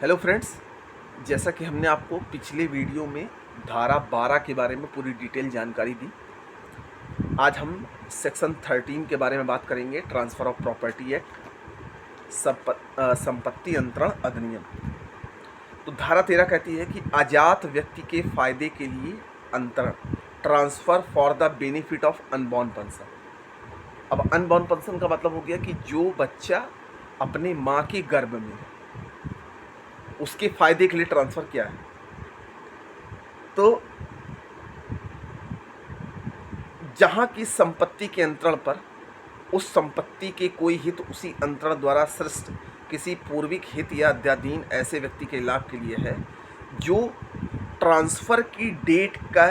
Hello friends, जैसा कि हमने आपको पिछले वीडियो में धारा 12 के बारे में पूरी डिटेल जानकारी दी। आज हम सेक्शन 13 के बारे में बात करेंगे, ट्रांसफ़र ऑफ प्रॉपर्टी एक्ट, संपत्ति अंतरण अधिनियम। तो धारा 13 कहती है कि आजात व्यक्ति के फायदे के लिए अंतरण, transfer for the benefit of unborn person. अब अनबॉर्न पर्सन का मतलब हो गया कि जो बच्चा अपने माँ के गर्भ में है, उसके फायदे के लिए ट्रांसफ़र किया है। तो जहाँ की संपत्ति के अंतरण पर उस संपत्ति के कोई हित उसी अंतरण द्वारा सृष्ट किसी पूर्विक हित या अध्याधीन ऐसे व्यक्ति के लाभ के लिए है जो ट्रांसफ़र की डेट का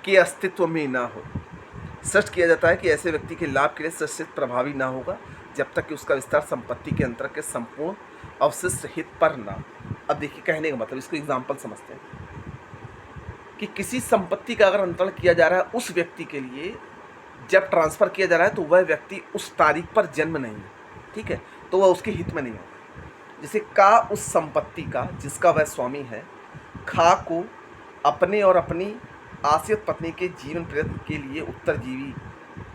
के अस्तित्व में ना हो। सृष्ट किया जाता है कि ऐसे व्यक्ति के लाभ के लिए सृष्टित प्रभावी ना होगा जब तक कि उसका विस्तार संपत्ति के अंतर के संपूर्ण अवशिष्ट हित पर ना। अब देखिए कहने का मतलब, इसको एग्जाम्पल समझते हैं कि किसी संपत्ति का अगर अंतरण किया जा रहा है उस व्यक्ति के लिए, जब ट्रांसफ़र किया जा रहा है तो वह व्यक्ति उस तारीख पर जन्म नहीं है, ठीक है, तो वह उसके हित में नहीं होगा। जैसे का उस संपत्ति का जिसका वह स्वामी है, खा को अपने और अपनी आश्रित पत्नी के जीवन प्रयत्न के लिए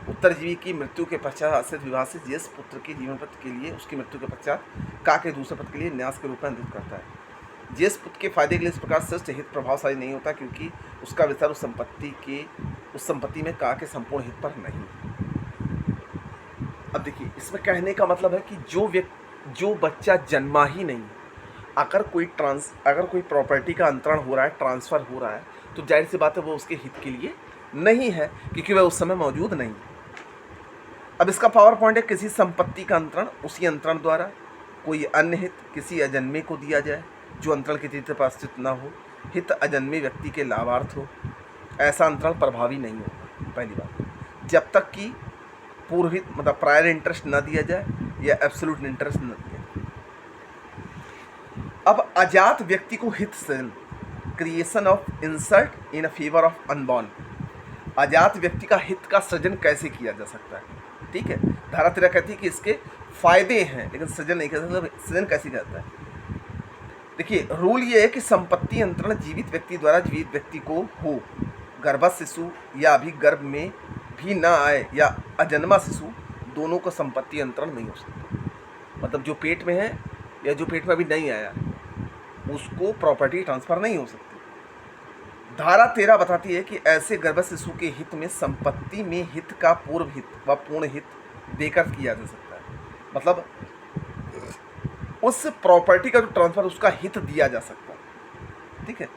उत्तरजीवी की मृत्यु के पश्चात आश्रित विवाह से ज्येष्ठ पुत्र के जीवन प्रयत्न के लिए उसकी मृत्यु के पश्चात का के दूसरे पत्र के लिए न्यास के रूप में अंकित करता है। ज्येष्ठ पुत्र के फायदे के लिए इस प्रकार सृष्ट हित प्रभावशाली नहीं होता क्योंकि उसका विस्तार उस संपत्ति में का के संपूर्ण हित पर नहीं। अब देखिए इसमें कहने का मतलब है कि जो बच्चा जन्मा ही नहीं, अगर कोई प्रॉपर्टी का अंतरण हो रहा है, ट्रांसफ़र हो रहा है, तो जाहिर सी बात है वो उसके हित के लिए नहीं है क्योंकि वह उस समय मौजूद नहीं है। अब इसका पावर पॉइंट है, किसी संपत्ति का अंतरण उसी अंतरण द्वारा कोई अन्य हित किसी अजन्मे को दिया जाए जो अंतरण की तिथि पर अस्तित्व न हो, हित अजन्मे व्यक्ति के लाभार्थ हो, ऐसा अंतरण प्रभावी नहीं होगा। पहली बात, जब तक कि पूर्वहित मतलब प्रायर इंटरेस्ट न दिया जाए या एब्सोल्यूट इंटरेस्ट न दिया जाए। अब अजात व्यक्ति को हित सृजन, creation of insert in favour of unborn, अजात व्यक्ति का हित का सृजन कैसे किया जा सकता है, ठीक है। धारा 13 कहती है कि इसके फायदे हैं लेकिन सृजन नहीं कर सकता। सृजन कैसे करता है, देखिए रूल ये है कि संपत्ति अंतरण जीवित व्यक्ति द्वारा जीवित व्यक्ति को हो, गर्भस्थ शिशु या अभी गर्भ में भी ना आए या अजन्मा शिशु, दोनों का संपत्ति अंतरण नहीं हो सकता। मतलब जो पेट में है या जो पेट में अभी नहीं आया उसको प्रॉपर्टी ट्रांसफ़र नहीं हो सकती। धारा 13 बताती है कि ऐसे गर्भस्थ शिशु के हित में संपत्ति में हित का पूर्व हित व पूर्ण हित देकर किया जा सकता है। मतलब उस प्रॉपर्टी का जो ट्रांसफ़र उसका हित दिया जा सकता है, ठीक है।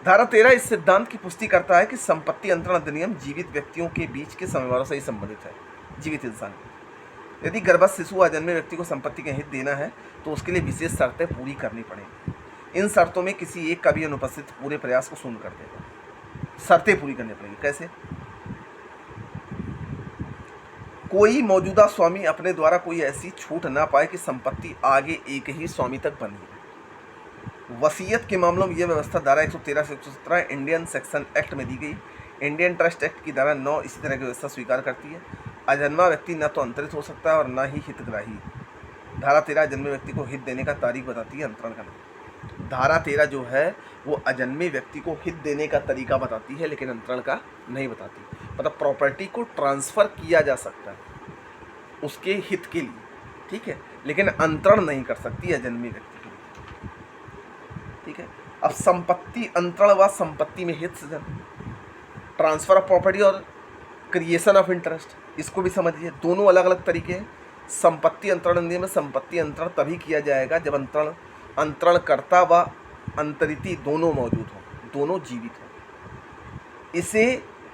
धारा 13 इस सिद्धांत की पुष्टि करता है कि संपत्ति अंतरण अधिनियम जीवित व्यक्तियों के बीच के समझौते से ही संबंधित है। जीवित इंसान, यदि गर्भस्थ शिशु अजन्मे व्यक्ति को संपत्ति का हित देना है तो उसके लिए विशेष शर्तें पूरी करनी पड़ेंगी। इन शर्तों में किसी एक का भी अनुपस्थित पूरे प्रयास को शून्य कर देगा। शर्तें पूरी करनी पड़ेंगी। कैसे? कोई मौजूदा स्वामी अपने द्वारा कोई ऐसी छूट ना पाए कि संपत्ति आगे एक ही स्वामी तक बनी। वसीयत के मामलों में यह व्यवस्था धारा 113 से 117 इंडियन सेक्शन एक्ट में दी गई। इंडियन ट्रस्ट एक्ट की धारा 9 इसी तरह की व्यवस्था स्वीकार करती है। अजन्मा व्यक्ति न तो अंतरित हो सकता है और न ही हितग्राही। धारा 13 अजन्मे व्यक्ति को हित देने का तारीख बताती है, अंतरण का नहीं। धारा 13 जो है वो अजन्मे व्यक्ति को हित देने का तरीका बताती है लेकिन अंतरण का नहीं बताती। मतलब प्रॉपर्टी को ट्रांसफ़र किया जा सकता है उसके हित के लिए, ठीक है, लेकिन अंतरण नहीं कर सकती अजन्मे व्यक्ति के लिए, ठीक है। अब संपत्ति अंतरण व संपत्ति में हित सृजन, ट्रांसफ़र ऑफ प्रॉपर्टी और क्रिएशन ऑफ इंटरेस्ट, इसको भी समझिए, दोनों अलग अलग तरीके हैं। संपत्ति अंतरण अधिनियम में संपत्ति अंतरण तभी किया जाएगा जब अंतरणकर्ता व अंतरिती दोनों मौजूद हों, दोनों जीवित हों। इसे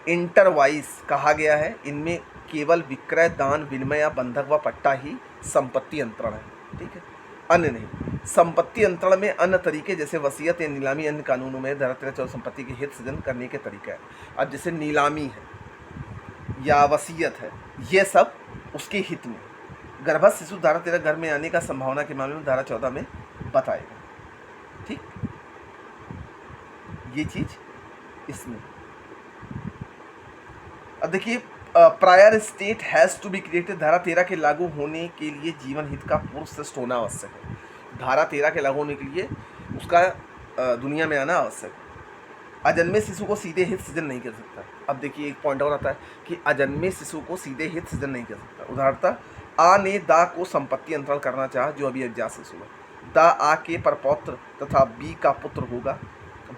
इंटरवाइज कहा गया है। इनमें केवल विक्रय, दान, विनिमय या बंधक व पट्टा ही संपत्ति अंतरण है, ठीक है, अन्य नहीं। संपत्ति अंतरण में अन्य तरीके जैसे वसीयत या नीलामी अन्य कानूनों में धारा 13 संपत्ति के हित सृजन करने के तरीका है। अब जैसे नीलामी है या वसीयत है, ये सब उसके हित में। गर्भस्थ शिशु धारा 13 घर में आने का संभावना के मामले में धारा 14 में बताएगा, ठीक, ये चीज इसमें। अब देखिए, prior state has to be created, धारा 13 के लागू होने के लिए जीवन हित का पूर्व सृष्ट होना आवश्यक है। धारा 13 के लागू होने के लिए उसका दुनिया में आना आवश्यक है। अजन्मे शिशु को सीधे हित सृजन नहीं कर सकता। अब देखिए एक पॉइंट और आता है कि अजन्मे शिशु को सीधे हित सृजन नहीं कर सकता। उदाहरणतः आ ने दा को संपत्ति अंतरण करना चाहा, जो अभी अज्ञात शिशु है। दा आ के परपौत्र तथा बी का पुत्र होगा।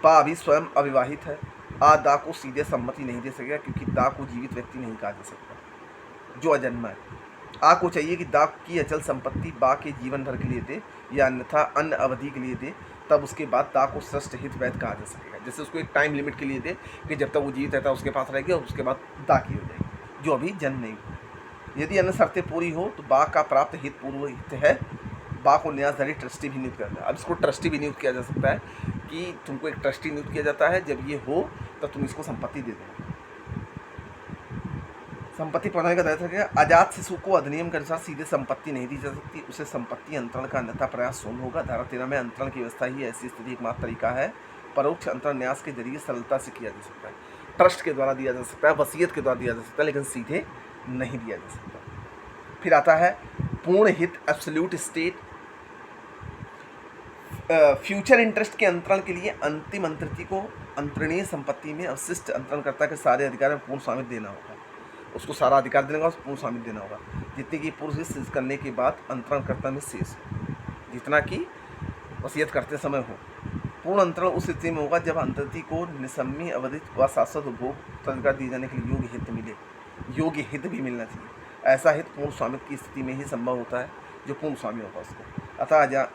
बा अभी स्वयं अविवाहित है। आ दा को सीधे सम्मति नहीं दे सकेगा, क्योंकि दा को जीवित व्यक्ति नहीं कहा जा सकता जो अजन्मा है। आ को चाहिए कि दा की अचल संपत्ति बा के जीवन भर के लिए दे, या अन्यथा अन्य अवधि के लिए दे, तब उसके बाद दा को श्रेष्ठ हित वैध कहा जा सकेगा। जैसे उसको एक टाइम लिमिट के लिए दे कि जब तक वो जीवित रहता है उसके पास रहेगी, और उसके बाद दा की हो जाएगी, जो अभी जन्म नहीं हुई। यदि अन्य शर्तें पूरी हो तो बा का प्राप्त हित पूर्व हित है। बा को न्यासधारी ट्रस्टी भी नियुक्त करता है। अब इसको ट्रस्टी भी नियुक्त किया जा सकता है कि तुमको एक ट्रस्टी नियुक्त किया जाता है, जब ये हो तब तुम इसको संपत्ति दे देना। संपत्ति प्रदान का दायित्व है। अजात शिशु को अधिनियम के अनुसार सीधे संपत्ति नहीं दी जा सकती, उसे संपत्ति अंतरण का अन्यथा प्रयास शून्य होगा। धारा 13 में अंतरण की व्यवस्था ही ऐसी स्थिति एकमात्र तरीका है, परोक्ष अंतरण न्यास के जरिए सरलता से किया जा सकता है। ट्रस्ट के द्वारा दिया जा सकता है, वसीयत के द्वारा दिया जा सकता है, लेकिन सीधे नहीं दिया जा सकता। फिर आता है पूर्ण हित, एब्सोल्यूट स्टेट। फ्यूचर इंटरेस्ट के अंतरण के लिए अंतिम अंतरिति को अंतरणीय संपत्ति में अवशिष्ट अंतरणकर्ता के सारे अधिकार में पूर्ण स्वामित्व देना होगा। उसको सारा अधिकार देना होगा, पूर्ण स्वामित्व देना होगा, जितने की पूर्व सिद्ध करने के बाद अंतरणकर्ता में शेष हो, जितना कि वसीयत करते समय हो। पूर्ण अंतरण उस स्थिति में होगा जब अंतरिति को निसम्य अवधित व शाश्वत उपभोग अधिकार दिए जाने के लिए योग्य हित मिले। योग्य हित भी मिलना चाहिए। ऐसा हित पूर्ण स्वामित्व की स्थिति में ही संभव होता है, जो पूर्ण स्वामी होगा उसको। अतः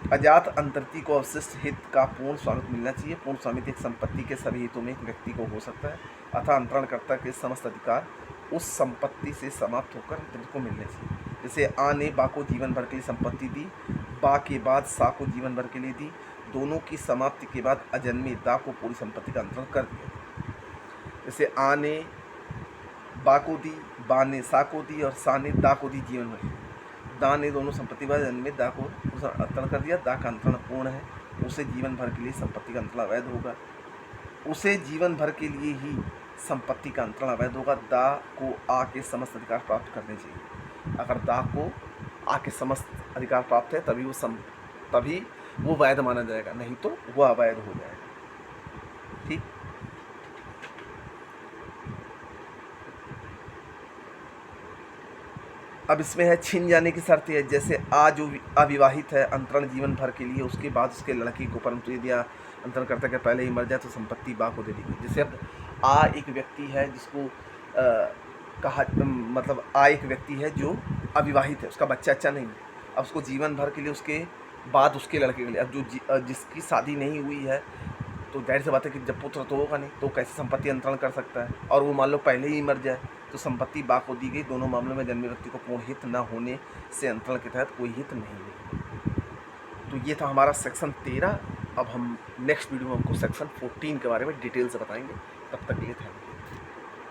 अजात अंतरिति को अवशिष्ट हित का पूर्ण स्वामित्व मिलना चाहिए। पूर्ण स्वामित्व एक संपत्ति के सभी हितों में एक व्यक्ति को हो सकता है, अतः अंतरणकर्ता के समस्त अधिकार उस संपत्ति से समाप्त होकर अंतरित को मिलने चाहिए। जैसे आ ने बा को जीवन भर के लिए संपत्ति दी, बा के बाद सा को जीवन भर के लिए दी। दोनों की समाप्ति के बाद अजन्मे दा को पूरी संपत्ति का अंतरण कर दिया। जैसे आ ने बा को दी, बा ने सा को दी, और सा ने दा को दी जीवन भर। दा ने दोनों संपत्ति बाद जन्मे दा को अंतरण कर दिया। दा का अंतरण पूर्ण है, उसे जीवन भर के लिए संपत्ति का अंतरण अवैध होगा। उसे जीवन भर के लिए ही संपत्ति का अंतरण अवैध होगा। दा को आ के समस्त अधिकार प्राप्त करने चाहिए। अगर दा को आ के समस्त अधिकार प्राप्त है तभी वो वैध माना जाएगा, नहीं तो वह अवैध हो जाएगा। ठीक। अब इसमें है छीन जाने की शर्त है। जैसे आ जो अविवाहित है, अंतरण जीवन भर के लिए, उसके बाद उसके लड़की को, परंतु यदि अंतरण करता के पहले ही मर जाए तो संपत्ति बा को दे देगी। जैसे अब आ एक व्यक्ति है जिसको मतलब आ एक व्यक्ति है जो अविवाहित है, उसका बच्चा अच्छा नहीं है। अब उसको जीवन भर के लिए, उसके बाद उसके लड़के के लिए, अब जो जिसकी शादी नहीं हुई है, तो जाहिर सी बात है कि जब पुत्र तो होगा नहीं, तो कैसे संपत्ति अंतरण कर सकता है। और वो मान लो पहले ही मर जाए तो संपत्ति बा को दी गई। दोनों मामलों में जन्मे व्यक्ति को पूर्ण हित न होने से अंतरण के तहत कोई हित नहीं है। तो ये था हमारा सेक्शन 13। अब हम नेक्स्ट वीडियो में हमको सेक्शन 14 के बारे में डिटेल से बताएंगे। तब तक के लिए थैंक यू।